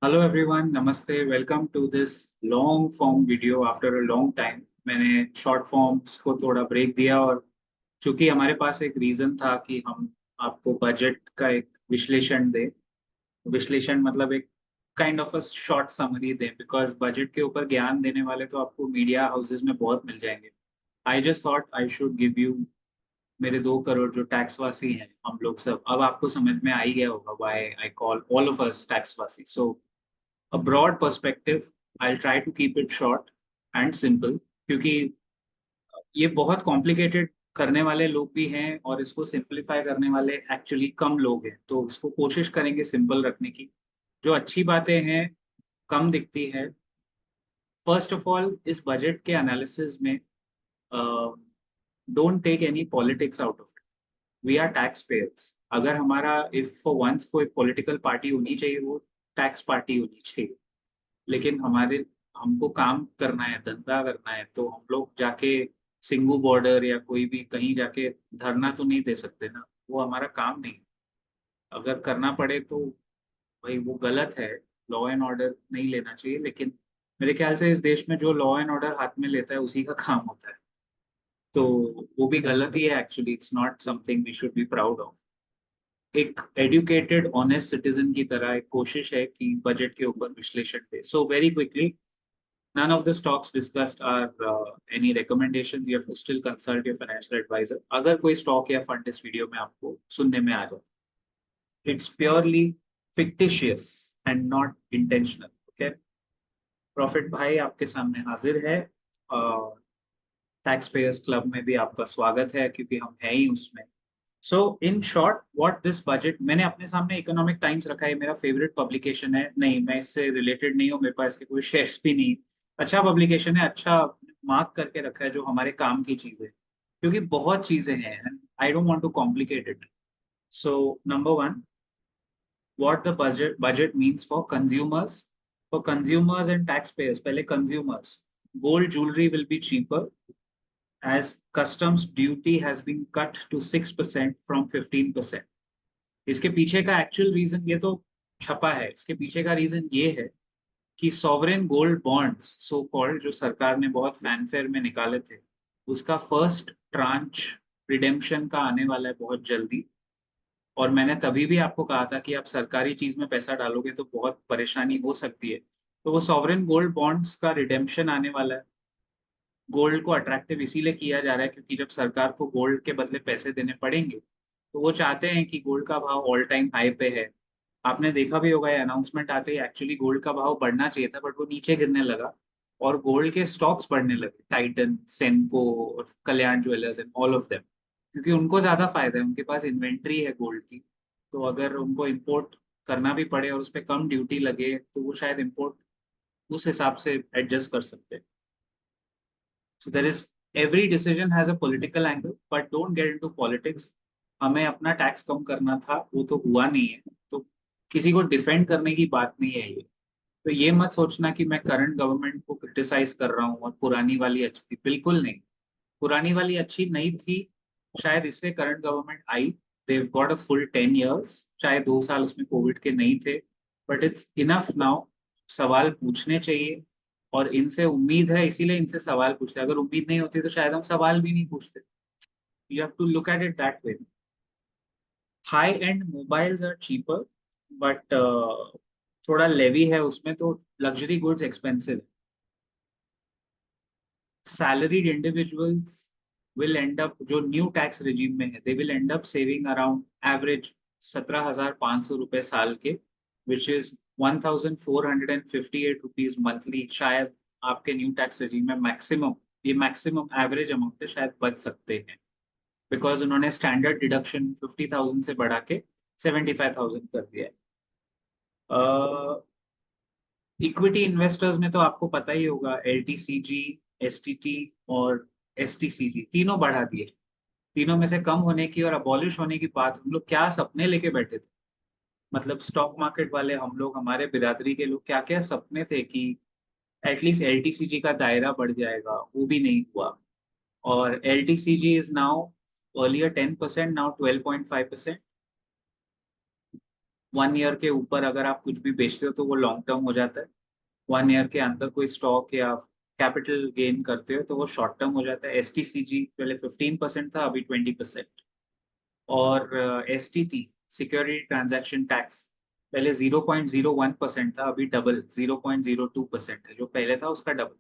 Hello everyone, नमस्ते। Welcome to this long form video after a long time. मैंने short forms को थोड़ा break दिया, और चूंकि हमारे पास एक रीजन था कि हम आपको बजट का एक विश्लेषण दें। विश्लेषण मतलब एक kind of a short summary दें, बिकॉज बजट के ऊपर ज्ञान देने वाले तो आपको मीडिया हाउसेज में बहुत मिल जाएंगे। I just thought I should give you मेरे 2 करोड़ जो टैक्सवासी हैं हम लोग सब। अब आपको समझ में आ ही गया होगा why I call all of us टैक्सवासी। So a broad perspective, I'll try to keep it short and simple, क्योंकि ये बहुत कॉम्प्लिकेटेड करने वाले लोग भी हैं और इसको सिंपलीफाई करने वाले एक्चुअली कम लोग हैं, तो इसको कोशिश करेंगे सिंपल रखने की। जो अच्छी बातें हैं कम दिखती है। फर्स्ट ऑफ ऑल, इस बजट के एनालिसिस में don't take any politics out of it. We are tax payers. अगर हमारा इफ फॉर वंस कोई पॉलिटिकल पार्टी होनी चाहिए, वो टैक्स पार्टी होनी चाहिए। लेकिन हमारे हमको काम करना है, धंधा करना है, तो हम लोग जाके सिंगू बॉर्डर या कोई भी कहीं जाके धरना तो नहीं दे सकते ना। वो हमारा काम नहीं। अगर करना पड़े तो भाई वो गलत है। लॉ एंड ऑर्डर नहीं लेना चाहिए, लेकिन मेरे ख्याल से इस देश में जो लॉ एंड ऑर्डर हाथ में लेता है उसी का काम होता है। तो वो भी गलत ही है actually. It's not something we should be proud of. एक एडुकेटेड ऑनेस्ट सिटीजन की तरह एक कोशिश है कि बजट के ऊपर विश्लेषण दे। So very quickly, none of the stocks discussed are any recommendations. You have to still consult your financial advisor. अगर कोई स्टॉक या फंड इस वीडियो में आपको सुनने में आ जाए, it's purely fictitious and not intentional. Okay? Profit भाई आपके सामने हाजिर है। टैक्स पेयर्स क्लब में भी आपका स्वागत है, क्योंकि हम हैं ही उसमें। So in short, what this budget, मैंने अपने सामने इकोनॉमिक टाइम्स रखा है, मेरा फेवरेट पब्लिकेशन है। नहीं, मैं इससे रिलेटेड नहीं हूँ, मेरे पास इसके कोई शेयर्स भी नहीं। अच्छा पब्लिकेशन है, अच्छा मार्क करके रखा है जो हमारे काम की चीजें, क्योंकि बहुत चीजें हैं। I don't want to complicate it. So number one, what the budget means for consumers and taxpayers. पहले consumers, gold jewellery will be cheaper as customs duty has been cut to 6% from 15%। इसके पीछे का actual reason ये तो छपा है, इसके पीछे का रीजन ये है कि sovereign gold bonds so called, जो सरकार ने बहुत फैनफेयर में निकाले थे, उसका फर्स्ट ट्रांच रिडेम्पशन का आने वाला है बहुत जल्दी। और मैंने तभी भी आपको कहा था कि आप सरकारी चीज में पैसा डालोगे तो बहुत परेशानी हो सकती है। तो वो सॉवरेन गोल्ड बॉन्ड्स का रिडेम्पशन आने वाला है। गोल्ड को अट्रैक्टिव इसीलिए किया जा रहा है क्योंकि जब सरकार को गोल्ड के बदले पैसे देने पड़ेंगे, तो वो चाहते हैं कि गोल्ड का भाव ऑल टाइम हाई पे है। आपने देखा भी होगा, ये अनाउंसमेंट आते ही एक्चुअली गोल्ड का भाव बढ़ना चाहिए था, बट वो नीचे गिरने लगा। और गोल्ड के स्टॉक्स बढ़ने लगे, टाइटन, सेनको और Kalyan jewellers and all of them, क्योंकि उनको ज्यादा फायदा है, उनके पास इन्वेंट्री है गोल्ड की। तो अगर उनको इम्पोर्ट करना भी पड़े और उस पर कम ड्यूटी लगे, तो वो शायद इम्पोर्ट उस हिसाब से एडजस्ट कर सकते हैं। So there is, every decision has a political angle, but don't get into politics. हमें अपना टैक्स कम करना था, वो तो हुआ नहीं है, तो किसी को डिफेंड करने की बात नहीं है ये। तो ये मत सोचना कि मैं करंट गवर्नमेंट को क्रिटिसाइज कर रहा हूँ और पुरानी वाली अच्छी थी, बिल्कुल नहीं। पुरानी वाली अच्छी नहीं थी, शायद इसलिए करंट गवर्नमेंट आई। They've got a full 10 years, चाहे 2 साल उसमें कोविड के नहीं थे, बट इट्स इनफ नाउ। सवाल पूछने चाहिए, और इनसे उम्मीद है इसीलिए इनसे सवाल पूछते हैं। अगर उम्मीद नहीं होती तो शायद हम सवाल भी नहीं पूछते। You have to look at it that way. High end mobiles are cheaper, but थोड़ा लेवी है उसमें, तो luxury goods expensive. Salaried individuals will end up, जो न्यू टैक्स रिजीम में है, they will end up saving around average 17,500 रुपए साल के, विच इज 1,458 रुपीज मंथली। शायद आपके न्यू टैक्स रिजीम में मैक्सिमम, ये मैक्सिमम एवरेज अमाउंट है, शायद बच सकते हैं, बिकॉज उन्होंने स्टैंडर्ड डिडक्शन 50,000 से बढ़ा के 75,000 कर दिया है। इक्विटी इन्वेस्टर्स में तो आपको पता ही होगा, एलटीसीजी, एसटीटी और एसटीसीजी तीनों बढ़ा दिए। तीनों में से कम होने की और अबॉलिश होने की बात हम लोग क्या सपने लेके बैठे थे। मतलब स्टॉक मार्केट वाले, हम लोग, हमारे बिरादरी के लोग, क्या क्या सपने थे कि एटलीस्ट एलटीसीजी का दायरा बढ़ जाएगा, वो भी नहीं हुआ। और LTCG is now, earlier 10%, now 12.5%। 1 year के ऊपर अगर आप कुछ भी बेचते हो तो वो लॉन्ग टर्म हो जाता है। 1 ईयर के अंदर कोई स्टॉक या कैपिटल गेन करते हो तो वो शॉर्ट टर्म हो जाता है। एसटीसीजी पहले 15% था, अभी 20%। और एसटीटी सिक्योरिटी ट्रांजैक्शन टैक्स पहले 0.01% था, अभी डबल 0.02% है, जो पहले था उसका डबल।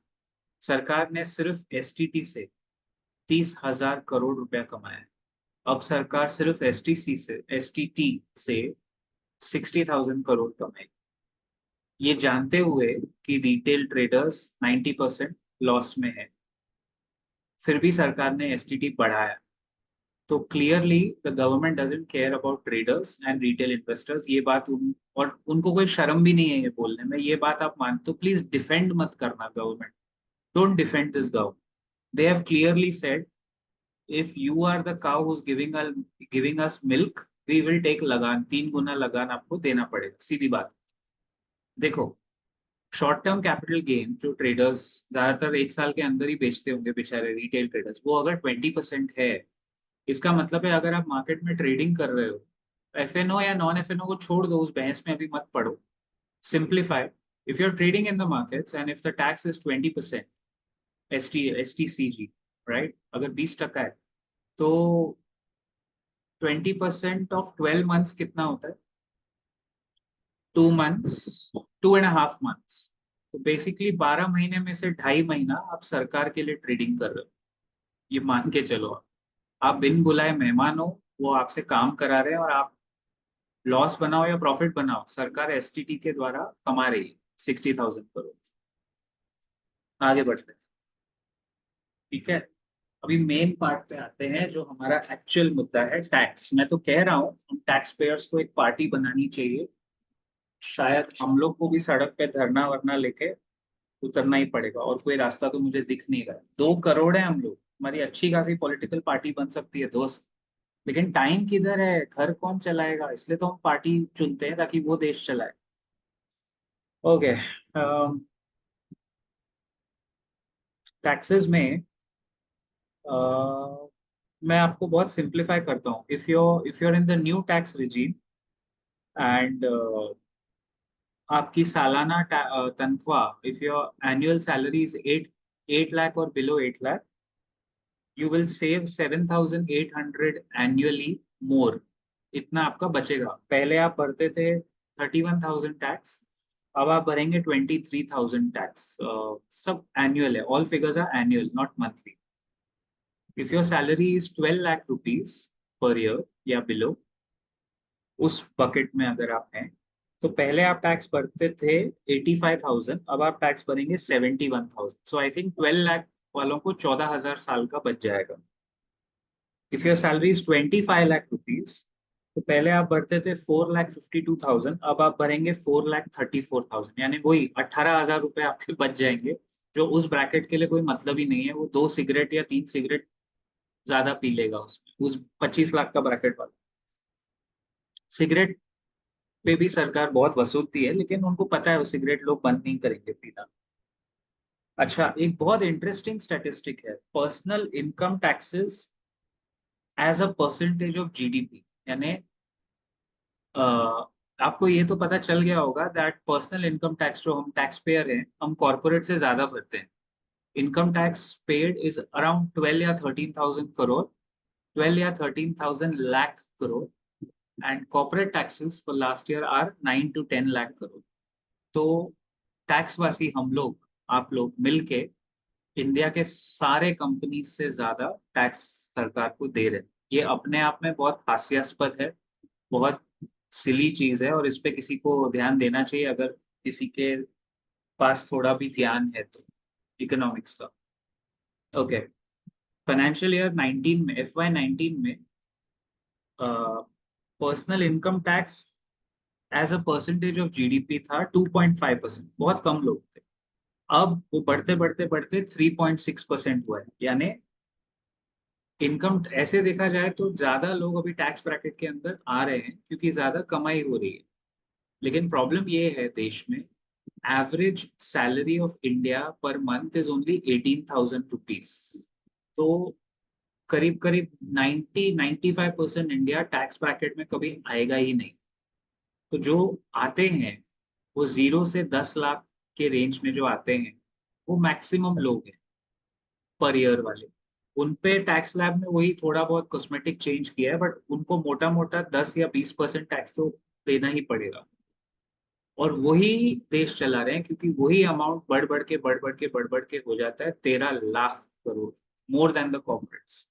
सरकार ने सिर्फ एसटीटी से 30,000 करोड़ रुपया कमाया है। अब सरकार सिर्फ एसटीटी से 60,000 करोड़ कमाएगी, ये जानते हुए कि रिटेल ट्रेडर्स 90% लॉस में है, फिर भी सरकार ने एसटीटी बढ़ाया। तो clearly the government doesn't care about traders and retail investors. ये बात और उनको कोई शर्म भी नहीं है ये बोलने में। ये बात आप मानते तो प्लीज डिफेंड मत करना government. Don't defend this government. They have clearly said if you are the cow who is giving us milk, we will take lagaan, 3 गुना लगान आपको देना पड़ेगा। सीधी बात। देखो, शॉर्ट टर्म कैपिटल गेन जो ट्रेडर्स ज्यादातर 1 साल के अंदर ही बेचते होंगे बेचारे रिटेल ट्रेडर्स, वो अगर 20% है, इसका मतलब है अगर आप मार्केट में ट्रेडिंग कर रहे हो, एफएनओ या नॉन एफएनओ को छोड़ दो, उस बहस में अभी मत पड़ो। Simplify, if you are trading in the markets and if the tax is 20%, STCG, right, अगर 20% है तो 20% ऑफ 12 मंथ्स कितना होता है? 2 मंथ्स, 2.5 मंथ्स। तो बेसिकली 12 महीने में से 2.5 महीना आप सरकार के लिए ट्रेडिंग कर रहे हो। ये मान के चलो आप बिन बुलाए मेहमान हो, वो आपसे काम करा रहे हैं, और आप लॉस बनाओ या प्रॉफिट बनाओ, सरकार एसटीटी के द्वारा कमा रही है 60,000 करोड़। आगे बढ़ते हैं, ठीक है। अभी मेन पार्ट पे आते हैं, जो हमारा एक्चुअल मुद्दा है, टैक्स। मैं तो कह रहा हूँ हम टैक्स पेयर्स को एक पार्टी बनानी चाहिए। शायद हम लोग को भी सड़क पे धरना वरना लेके उतरना ही पड़ेगा, और कोई रास्ता तो मुझे दिख नहीं रहा है। 2 करोड़ है हम लोग, हमारी अच्छी खासी पॉलिटिकल पार्टी बन सकती है दोस्त। लेकिन टाइम किधर है, घर कौन चलाएगा? इसलिए तो हम पार्टी चुनते हैं ताकि वो देश चलाए। ओके। टैक्सेस में मैं आपको बहुत सिंप्लीफाई करता हूँ। If you are in the new tax regime and आपकी सालाना तनख्वाह, if your annual salary is 8 lakh और below 8 lakh, you will save 7,800 annually more. इतना आपका बचेगा। पहले आप भरते थे 31,000 टैक्स, अब आप भरेंगे 23,000 टैक्स। सब एनुअल है, all figures are annual not monthly. If your salary is 12 lakh rupees per year या बिलो, उस बकेट में अगर आप हैं, तो पहले आप टैक्स भरते थे 85,000, अब आप टैक्स भरेंगे 71,000। सो आई थिंक 12 लाख वालों को 14,000 साल का बच जाएगा। If your salary is 25 lakh rupees, तो पहले आप भरते थे 4,52,000, अब आप भरेंगे 4,34,000, यानी वही 18,000 रुपए आपके बच जाएंगे। जो उस ब्रैकेट के लिए कोई मतलब ही नहीं है, वो 2 सिगरेट या 3 सिगरेट ज्यादा पी लेगा उसमें, उस 25 लाख का ब्रैकेट वाला। सिगरेट पे भी सरकार बहुत वसूलती है, लेकिन उनको पता है वो सिगरेट लोग बंद नहीं करेंगे पीना। अच्छा, एक बहुत इंटरेस्टिंग स्टैटिस्टिक है, personal income taxes as a percentage of GDP. यानी अ, आपको ये तो पता चल गया होगा दैट पर्सनल इनकम टैक्स, जो हम टैक्स पेयर हैं, हम कॉर्पोरेट से ज्यादा भरते हैं। Income tax paid is around 12 या 13,000 करोड़, 12 या 13,000 lakh crore, and corporate taxes for last year are 9 to 10 lakh crore. तो टैक्सवासी हम लोग, आप लोग मिलके इंडिया के सारे कंपनी से ज्यादा टैक्स सरकार को दे रहे हैं। ये अपने आप में बहुत हास्यास्पद है, बहुत सिली चीज है, और इस पे किसी को ध्यान देना चाहिए, अगर किसी के पास थोड़ा भी ज्ञान है तो, इकोनॉमिक्स का। ओके। फाइनेंशियल ईयर 19 में, FY19 में, personal income tax as a percentage of GDP था 2.5%, बहुत कम लोग थे। अब वो बढ़ते बढ़ते बढ़ते 3.6% हुआ है। यानी इनकम, ऐसे देखा जाए तो ज्यादा लोग अभी टैक्स ब्रैकेट के अंदर आ रहे हैं क्योंकि ज्यादा कमाई हो रही है। लेकिन प्रॉब्लम ये है देश में, average salary of India per month is only 18,000 rupees. तो करीब करीब 90-95% इंडिया टैक्स ब्रैकेट में कभी आएगा ही नहीं। तो जो आते हैं वो 0 से 10 लाख के रेंज में जो आते हैं वो मैक्सिमम लोग हैं पर ईयर वाले। उन पे टैक्स स्लैब में वही थोड़ा बहुत कॉस्मेटिक चेंज किया है, बट उनको मोटा मोटा 10 या 20% टैक्स तो देना ही पड़ेगा। और वही देश चला रहे हैं, क्योंकि वही अमाउंट बढ़ बढ़ के हो जाता है 13 lakh crore, more than the corporates.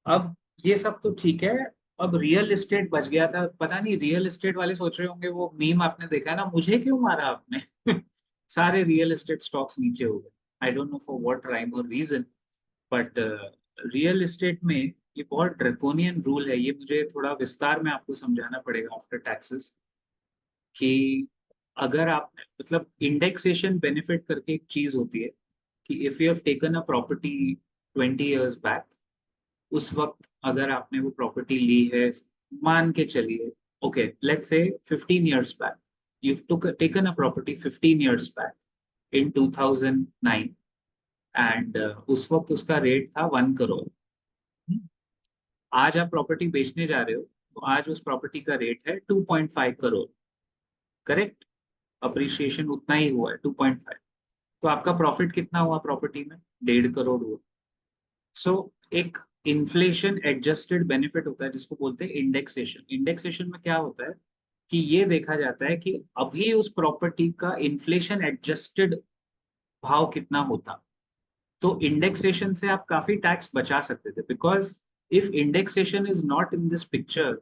अब ये सब तो ठीक है। अब रियल एस्टेट बच गया था, पता नहीं रियल एस्टेट वाले सोच रहे होंगे, वो मीम आपने देखा है ना, मुझे क्यों मारा आपने। सारे रियल एस्टेट स्टॉक्स नीचे हो गए। I don't know for what rhyme और रीजन, बट रियल एस्टेट में ये बहुत ड्रैकोनियन रूल है। ये मुझे थोड़ा विस्तार में आपको समझाना पड़ेगा आफ्टर टैक्सेस, कि अगर आप मतलब इंडेक्सेशन बेनिफिट करके एक चीज होती है कि if you have taken a property 20 years back, उस वक्त अगर आपने वो प्रॉपर्टी ली है, मान के चलिए, okay let's say 15 years back, you took taken a property 15 years back in 2009, and उस वक्त उसका रेट था 1 करोड़। आज आप प्रॉपर्टी बेचने जा रहे हो तो आज उस प्रॉपर्टी का रेट है 2.5 करोड़, करेक्ट? अप्रिसिएशन उतना ही हुआ है 2.5। तो आपका प्रॉफिट कितना हुआ प्रॉपर्टी में? 1.5 करोड़ हुआ। सो एक इन्फ्लेशन एडजस्टेड बेनिफिट होता है जिसको बोलते हैं इंडेक्सेशन। इंडेक्सेशन में क्या होता है कि ये देखा जाता है कि अभी उस प्रॉपर्टी का इन्फ्लेशन एडजस्टेड भाव कितना होता। तो इंडेक्सेशन से आप काफी टैक्स बचा सकते थे, because if indexation is not in this picture,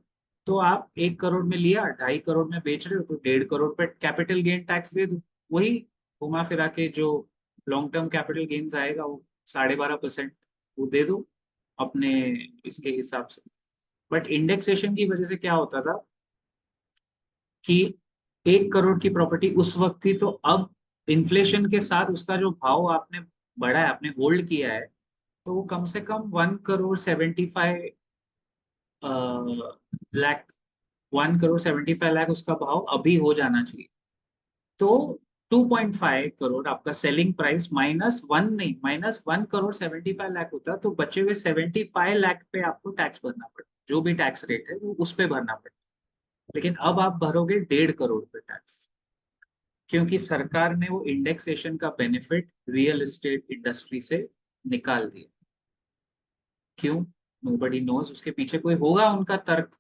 तो आप 1 करोड़ में लिया, 2.5 करोड़ में बेच रहे हो, तो 1.5 करोड़ पे कैपिटल गेन टैक्स दे दो। वही घुमा फिरा के जो लॉन्ग टर्म कैपिटल गेन्स आएगा वो 12.5% वो दे दो अपने इसके हिसाब से। बट इंडेक्सेशन की वजह से क्या होता था कि 1 करोड़ की प्रॉपर्टी उस वक्त थी, तो अब इन्फ्लेशन के साथ उसका जो भाव आपने बढ़ा है, आपने होल्ड किया है, तो वो कम से कम 1 करोड़ 75 लाख, 1 करोड़ 75 लाख उसका भाव अभी हो जाना चाहिए। तो 2.5 करोड़ आपका सेलिंग प्राइस माइनस वन नहीं, -1 करोड़ 75 लाख होता, तो बचे हुए 75 लाख पे आपको टैक्स भरना पड़ता, जो भी टैक्स रेट है वो उस पे भरना पड़ता। लेकिन अब आप भरोगे 1.5 करोड़ पे टैक्स, क्योंकि सरकार ने वो इंडेक्सेशन का बेनिफिट रियल एस्टेट इंडस्ट्री से निकाल दिया। क्यों? Nobody knows. उसके पीछे कोई होगा उनका तर्क।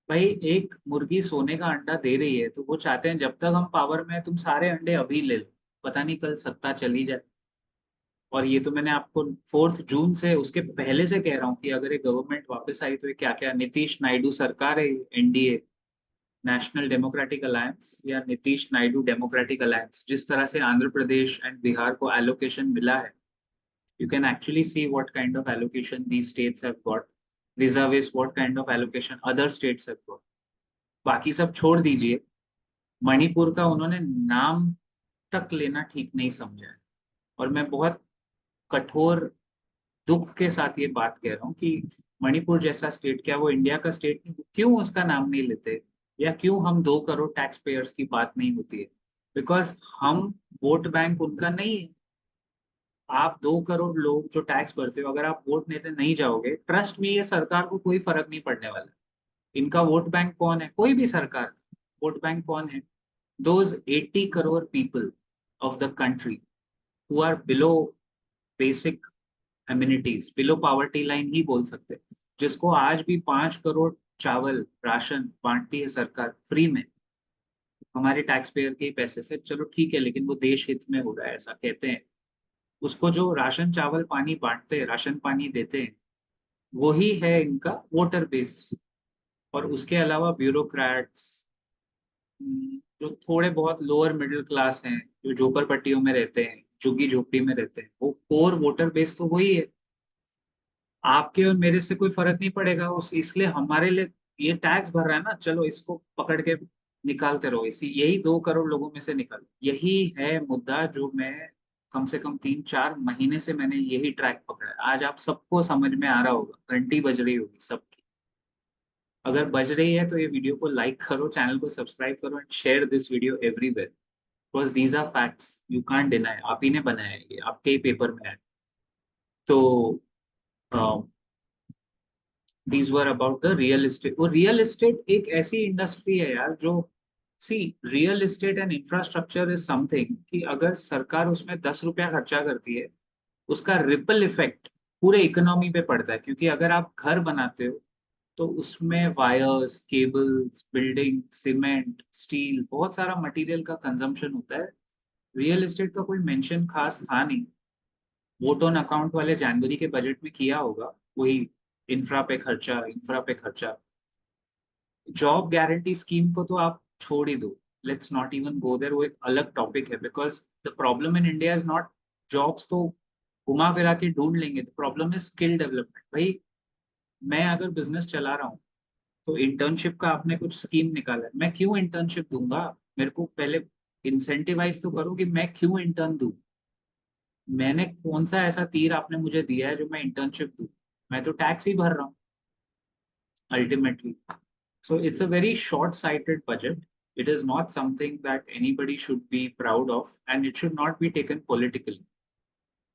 भाई एक मुर्गी सोने का अंडा दे रही है तो वो चाहते हैं जब तक हम पावर में हैं तुम सारे अंडे अभी ले लो, पता नहीं कल सत्ता चली जाए। और ये तो मैंने आपको 4 जून से, उसके पहले से कह रहा हूँ कि अगर ये गवर्नमेंट वापस आई तो ये क्या क्या, नीतीश नायडू सरकार है, एनडीए, नेशनल डेमोक्रेटिक अलायंस या नीतीश नायडू डेमोक्रेटिक अलायंस, जिस तरह से आंध्र प्रदेश एंड बिहार को एलोकेशन मिला है, you can actually see what kind of allocation these states have got vis-a-vis what kind of allocation other states have got। बाकी सब छोड़ दीजिए, मणिपुर का उन्होंने नाम तक लेना ठीक नहीं समझा है। और मैं बहुत कठोर दुख के साथ ये बात कह रहा हूँ कि मणिपुर जैसा स्टेट, क्या वो इंडिया का स्टेट नहीं? क्यों उसका नाम नहीं लेते? या क्यों हम 2 करोड़ टैक्स पेयर्स की बात नहीं होती है? बिकॉज हम वोट बैंक उनका नहीं है। आप 2 करोड़ लोग जो टैक्स भरते हो, अगर आप वोट देने नहीं जाओगे, ट्रस्ट में ये सरकार को कोई फर्क नहीं पड़ने वाला। इनका वोट बैंक कौन है? कोई भी सरकार, वोट बैंक कौन है? Those 80 crore people of the country who are below basic amenities, below poverty line ही बोल सकते हैं, जिसको आज भी 5 करोड़ चावल राशन बांटती है सरकार फ्री में हमारे टैक्स पेयर के ही पैसे से। चलो ठीक है, लेकिन वो देश हित में हो रहा है ऐसा कहते हैं। उसको जो राशन चावल पानी बांटते हैं, राशन पानी देते हैं, वही है इनका वोटर बेस। और उसके अलावा ब्यूरोक्रेट्स, जो थोड़े बहुत लोअर मिडिल क्लास हैं, जो झोपड़पट्टियों में रहते हैं, झुग्गी झोपड़ी में रहते हैं, वो कोर वोटर बेस तो वही है। आपके और मेरे से कोई फर्क नहीं पड़ेगा उस, इसलिए हमारे लिए ये टैक्स भर रहा है ना, चलो इसको पकड़ के निकालते रहो, इसी यही 2 करोड़ लोगों में से निकालो। यही है मुद्दा जो मैं कम से कम 3-4 महीने से मैंने यही ट्रैक पकड़ा है। आज आप सबको समझ में आ रहा होगा, घंटी बज रही होगी सबकी। अगर बज रही है तो ये वीडियो को लाइक करो, चैनल को सब्सक्राइब करो and share this video everywhere, because these are facts, you can't deny. आप ही ने बनाया है, ये आपके ही पेपर में है। तो these were about the real estate. वो रियल एस्टेट एक ऐसी इंडस्ट्री है यार जो, see, real estate and infrastructure is something कि अगर सरकार उसमें 10 रुपया खर्चा करती है, उसका रिपल इफेक्ट पूरे इकोनॉमी पे पड़ता है। क्योंकि अगर आप घर बनाते हो तो उसमें wires, cables, building, cement, steel, बहुत सारा मटेरियल का कंजम्पशन होता है। रियल एस्टेट का कोई मेंशन खास था नहीं। वोट ऑन अकाउंट वाले जनवरी के बजट में किया होगा वही, इंफ्रा पे खर्चा, इंफ्रा पे खर्चा। जॉब गारंटी स्कीम को तो आप छोड़ ही दो, let's not even go there, वो एक अलग टॉपिक है। Because the problem in India is not jobs, तो घुमा फिरा के ढूंढ लेंगे। The problem is skill development. भाई मैं अगर बिजनेस चला रहा हूँ तो इंटर्नशिप का आपने कुछ स्कीम निकाला है, मैं क्यों इंटर्नशिप दूंगा? मेरे को पहले इंसेंटिवाइज तो करो कि मैं क्यों इंटर्न दूं। मैंने कौन सा ऐसा तीर आपने मुझे दिया है जो मैं इंटर्नशिप दूं? मैं तो टैक्स ही भर रहा हूँ ultimately. So it's a very short-sighted budget. It is not something that anybody should be proud of, and it should not be taken politically.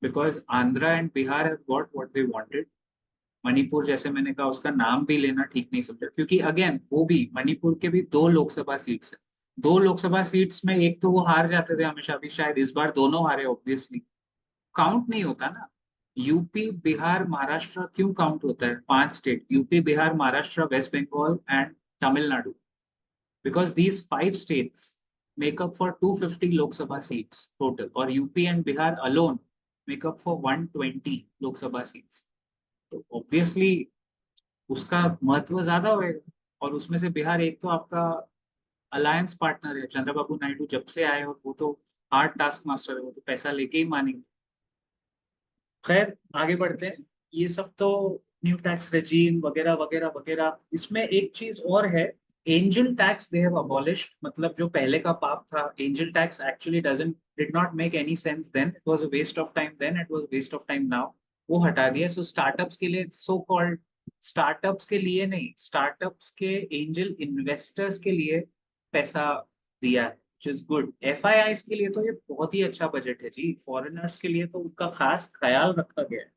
Because Andhra and Bihar have got what they wanted. Manipur जैसे मैंने कहा उसका नाम भी लेना ठीक नहीं समझा, क्योंकि अगेन वो भी, मणिपुर के भी दो लोकसभा सीट्स है। दो लोकसभा सीट्स में एक तो वो हार जाते थे हमेशा, भी शायद इस बार दोनों हारे ऑब्वियसली। काउंट नहीं होता ना। यूपी, बिहार, महाराष्ट्र क्यों काउंट होता है? 5 state, UP, Bihar, Maharashtra, West Bengal and Tamil Nadu. Because these 5 states make up for 250 Lok Sabha seats total, or UP and Bihar alone make up for 120 Lok Sabha seats. तो obviously उसका महत्व ज्यादा होएगा। और उसमें से बिहार एक तो आपका अलायंस पार्टनर है, चंद्रबाबू नायडू जब से आए, और वो तो हार्ड टास्क मास्टर है, वो तो पैसा लेके ही मानेंगे। खैर आगे बढ़ते हैं। ये सब तो न्यू टैक्स रेजीम वगैरह वगैरह वगैरह, इसमें एक चीज और है। Angel tax they have abolished, मतलब जो पहले का पाप था, angel tax actually doesn't, did not make any sense then, it was a waste of time then, it was waste of time now. वो हटा दिया। सो स्टार्टअप्स के लिए, सो कॉल्ड स्टार्टअप्स के लिए नहीं, स्टार्टअप्स के एंजल इन्वेस्टर्स के लिए पैसा दिया है, which is good। एफआईआईस के लिए तो ये बहुत ही अच्छा बजट है जी। फॉरेनर्स के लिए तो उनका खास ख्याल रखा गया है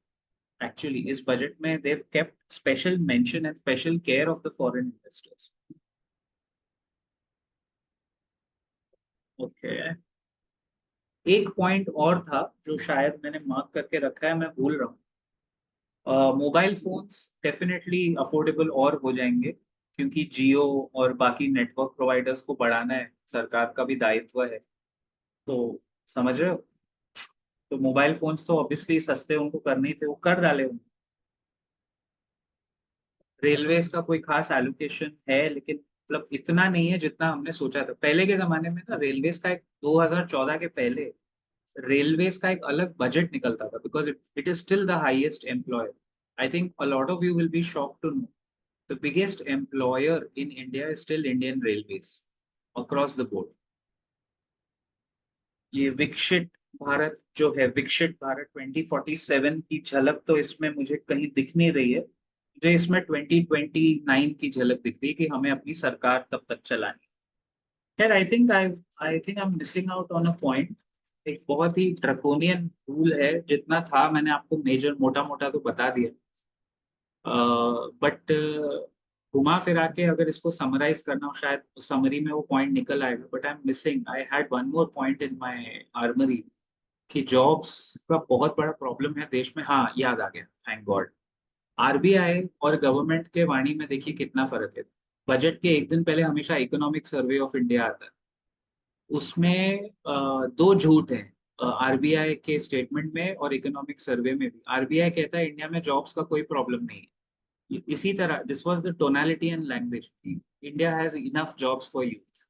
एक्चुअली इस बजट में। They've kept special mention and special care of the foreign investors. Okay. एक पॉइंट और था जो शायद मैंने मार्क करके रखा है, मैं भूल रहा हूँ। मोबाइल फोन्स डेफिनेटली अफोर्डेबल और हो जाएंगे, क्योंकि जियो और बाकी नेटवर्क प्रोवाइडर्स को बढ़ाना है, सरकार का भी दायित्व है। तो समझ रहे हो? तो मोबाइल फोन्स तो ऑब्वियसली सस्ते उनको करने ही थे, वो कर डाले उनको। रेलवेज का कोई खास एलोकेशन है, लेकिन मतलब इतना नहीं है जितना हमने सोचा था पहले के जमाने में ना। रेलवेज का एक 2014 के पहले रेलवेज का एक अलग बजट निकलता था, because it is still the highest employer. I think a lot of you will be shocked to know the biggest employer in India is still Indian Railways across the board. ये विकसित भारत जो है, विकसित भारत 2047 की झलक तो इसमें मुझे कहीं दिख नहीं रही है। मुझे इसमें 2029 की झलक दिख रही है कि हमें अपनी सरकार तब तक चलानी है। खैर I think I am missing out on a point. एक बहुत ही ड्रकोनियन रूल है, जितना था मैंने आपको मेजर मोटा मोटा तो बता दिया। बट घुमा फिरा के अगर इसको समराइज करना हो, शायद समरी में वो पॉइंट निकल आएगा। But I am missing, I had one more point in my armoury, कि जॉब्स का बहुत बड़ा प्रॉब्लम है देश में। हाँ, याद आ गया, थैंक गॉड। आरबीआई और गवर्नमेंट के वाणी में देखिए कितना फर्क है। बजट के एक दिन पहले हमेशा इकोनॉमिक सर्वे ऑफ इंडिया आता है। उसमें दो झूठ हैं, आरबीआई के स्टेटमेंट में और इकोनॉमिक सर्वे में भी। आरबीआई कहता है इंडिया में जॉब्स का कोई प्रॉब्लम नहीं है। इसी तरह this was the tonality and language, India has enough jobs for youth.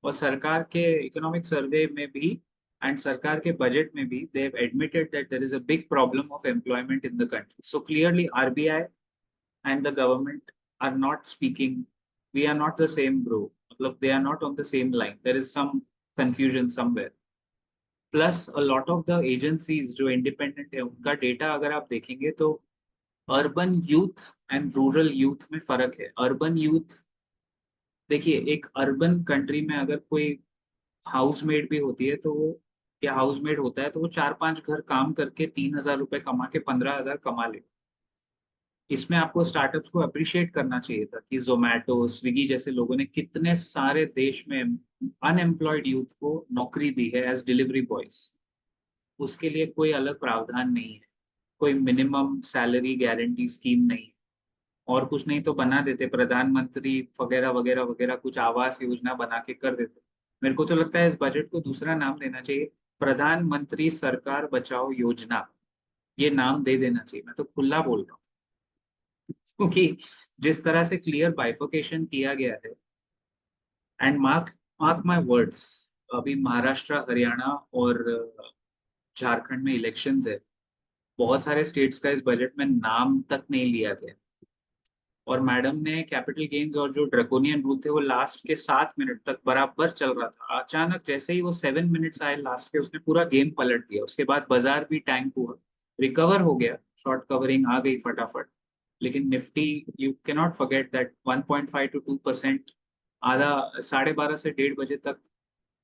और सरकार के इकोनॉमिक सर्वे में भी एंड सरकार के बजट में भी they have admitted that there is a big problem of employment in the country. So clearly RBI and the government are not speaking, we are not the same bro, मतलब they are not on the same line, there is some confusion somewhere। plus a lot of the agencies जो independent है उनका data अगर आप देखेंगे तो urban youth and rural youth में फर्क है। अर्बन यूथ, देखिए एक अर्बन कंट्री में अगर कोई हाउसमेड भी होती है तो वो, या हाउसमेड होता है तो वो 4-5 घर काम करके 3,000 रुपए कमा के 15,000 कमा ले। इसमें आपको स्टार्टअप्स को अप्रिशिएट करना चाहिए था कि जोमेटो स्विगी जैसे लोगों ने कितने सारे देश में अनएम्प्लॉयड यूथ को नौकरी दी है एज डिलीवरी बॉयज। उसके लिए कोई अलग प्रावधान नहीं है, कोई मिनिमम सैलरी गारंटी स्कीम नहीं है। और कुछ नहीं तो बना देते प्रधानमंत्री वगैरह वगैरह वगैरह, कुछ आवास योजना बना के कर देते। मेरे को तो लगता है इस बजट को दूसरा नाम देना चाहिए, प्रधानमंत्री सरकार बचाओ योजना। ये नाम दे देना चाहिए, मैं तो खुला बोल रहा हूँ। क्योंकि जिस तरह से क्लियर बाइफोकेशन किया गया है, and mark mark my words, अभी महाराष्ट्र हरियाणा और झारखंड में इलेक्शंस है। बहुत सारे स्टेट्स का इस बजट में नाम तक नहीं लिया गया। और मैडम ने कैपिटल गेन्स और जो ड्रैकोनियन रूल थे वो लास्ट के 7 मिनट तक बराबर चल रहा था। अचानक जैसे ही वो 7 मिनट्स आए लास्ट के, उसने पूरा गेम पलट दिया। उसके बाद बाजार भी टैंक हुआ, रिकवर हो गया, शॉर्ट कवरिंग आ गई फटाफट। लेकिन Nifty, you can not forget that 1.5 to 2% आधा 12:30 से 1:30 बजे तक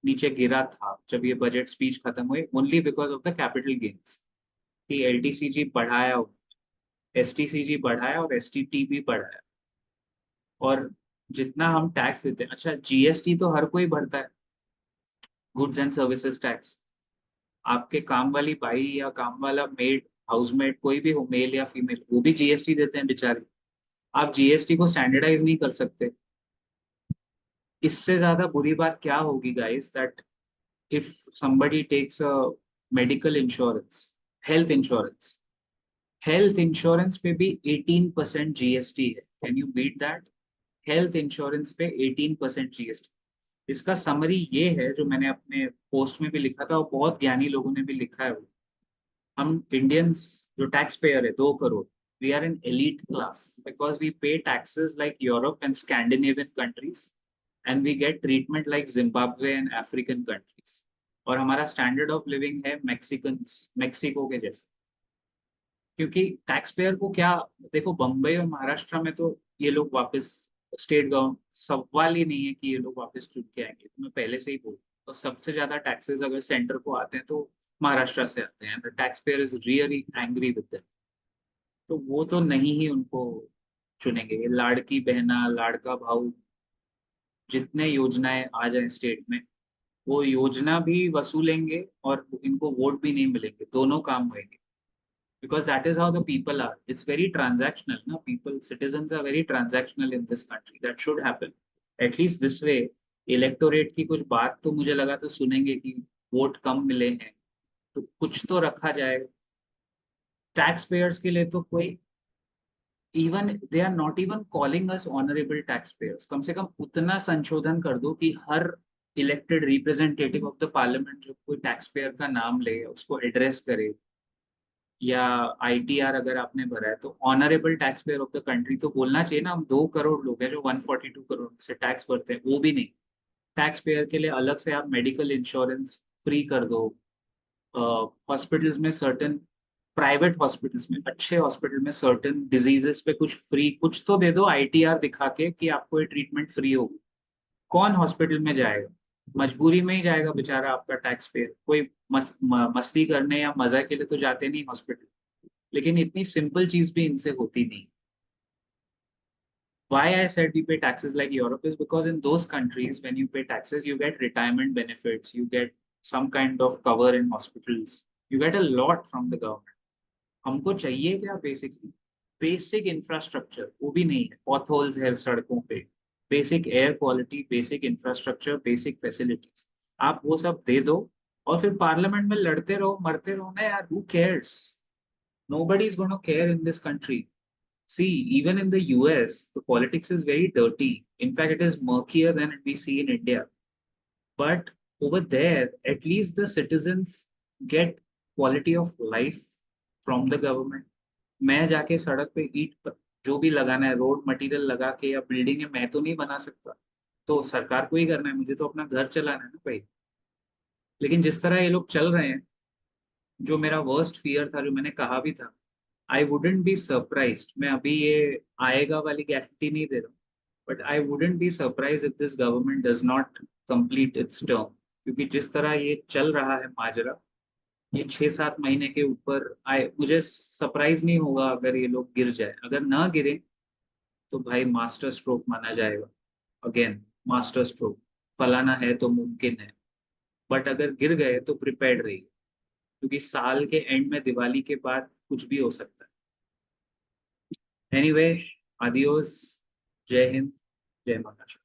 नीचे गिरा था जब ये बजट स्पीच खत्म हुई, only because of the capital gains. कि एलटीसीजी बढ़ाया, एसटीसीजी बढ़ाया और एसटीटी भी बढ़ाया। और जितना हम टैक्स देते हैं, अच्छा जीएसटी तो हर कोई भरता है, गुड्स एंड सर्विसेज टैक्स। आपके काम वाली बाई या काम वाला मेड, हाउसमेड, कोई भी हो, मेल या फीमेल, वो भी जीएसटी देते हैं बेचारे। आप जीएसटी को स्टैंडर्डाइज नहीं कर सकते। इससे ज्यादा बुरी बात क्या होगी guys, that if somebody takes a medical insurance, health insurance, health insurance पे भी 18% जीएसटी है। Can you beat that? Health insurance पे 18% जीएसटी। इसका समरी ये है, जो मैंने अपने पोस्ट में भी लिखा था और बहुत ज्ञानी लोगों ने भी लिखा है। वो, हम इंडियंस जो टैक्स पेयर है 2 crore, we are in elite class because we pay taxes like Europe and Scandinavian countries, and we get treatment like Zimbabwe and African countries. और हमारा स्टैंडर्ड ऑफ लिविंग है मेक्सिको के जैसे। क्योंकि टैक्स पेयर को क्या, देखो बम्बई और महाराष्ट्र में तो ये लोग वापस, स्टेट गवर्नमेंट, सवाल ही नहीं है कि ये लोग वापस चुन के आएंगे, तो मैं पहले से ही बोल। तो सबसे ज्यादा टैक्सेस अगर सेंटर को आते हैं तो महाराष्ट्र से आते हैं। The tax payer is really angry with them. तो वो तो नहीं ही उनको चुनेंगे। ये लाड़की बहना, लाड़का भाऊ, जितने योजनाएं आ जाए स्टेट में, वो योजना भी वसूलेंगे और इनको वोट भी नहीं मिलेंगे, दोनों काम होंगे। Because that is how the people are. It's very transactional. No, people, citizens are very transactional in this country. That should happen. At least this way, electorate की कुछ बात तो मुझे लगा तो सुनेंगे कि वोट कम मिले हैं, तो कुछ तो रखा जाए। टैक्स पेयर्स के लिए तो कोई, even they are not even calling us honourable taxpayers. कम से कम उतना संशोधन कर दो कि हर elected representative of the parliament जो कोई टैक्स पेयर का नाम ले, उसको एड्रेस करे। या आईटीआर अगर आपने भरा है तो honourable tax payer of the country तो बोलना चाहिए ना। हम 2 करोड़ लोग हैं जो 142 करोड़ से टैक्स भरते हैं, वो भी नहीं। टैक्स पेयर के लिए अलग से आप मेडिकल इंश्योरेंस फ्री कर दो। हॉस्पिटल्स में सर्टन, प्राइवेट हॉस्पिटल्स में, अच्छे हॉस्पिटल में सर्टन डिजीजेस पे कुछ फ्री, कुछ तो दे दो आईटीआर दिखा के कि आपको ये ट्रीटमेंट फ्री होगी। कौन हॉस्पिटल में जाएगा? मजबूरी में ही जाएगा बेचारा आपका टैक्स पेयर। कोई मस्ती करने या मजा के लिए तो जाते नहीं हॉस्पिटल। लेकिन इतनी सिंपल चीज भी इनसे होती नहीं। Why I said we pay taxes like Europe is because in those countries, when you pay taxes, you get retirement benefits, you get some kind of cover in hospitals, you get a lot from the government. हमको चाहिए क्या? Basically basic infrastructure, वो भी नहीं है। पॉथहोल्स है सड़कों पे, basic air quality, basic infrastructure, basic facilities, आप वो सब दे दो। और फिर पार्लियामेंट में लड़ते रहो, मरते रहो ना यार। Who cares? nobody is going to care in this country. See, even in the US, the politics is very dirty. In fact, it is murkier than we see in India. But over there, at least the citizens get quality of life from the government. मैं जाके सड़क पे जो भी लगाना है, road material लगा के या बिल्डिंग है, मैं तो नहीं बना सकता। तो सरकार को ही करना है, मुझे तो अपना घर चलाना है ना भाई। लेकिन जिस तरह ये लोग चल रहे हैं, जो मेरा वर्स्ट फियर था, जो मैंने कहा भी था, आई वुडेंट बी सरप्राइज्ड। मैं अभी ये आएगा वाली गारंटी नहीं दे रहा हूँ, but I wouldn't be surprise if this government does not complete it's term. क्योंकि जिस तरह ये चल रहा है माजरा, ये 6-7 महीने के ऊपर आए, मुझे सरप्राइज नहीं होगा अगर ये लोग गिर जाए। अगर ना गिरे तो भाई मास्टर स्ट्रोक माना जाएगा, अगेन मास्टर स्ट्रोक, फलाना है तो मुमकिन है। बट अगर गिर गए तो प्रिपेयर्ड रहिए, क्योंकि साल के एंड में, दिवाली के बाद कुछ भी हो सकता है। एनीवे, आदियोस, जय हिंद, जय महाराष्ट्र।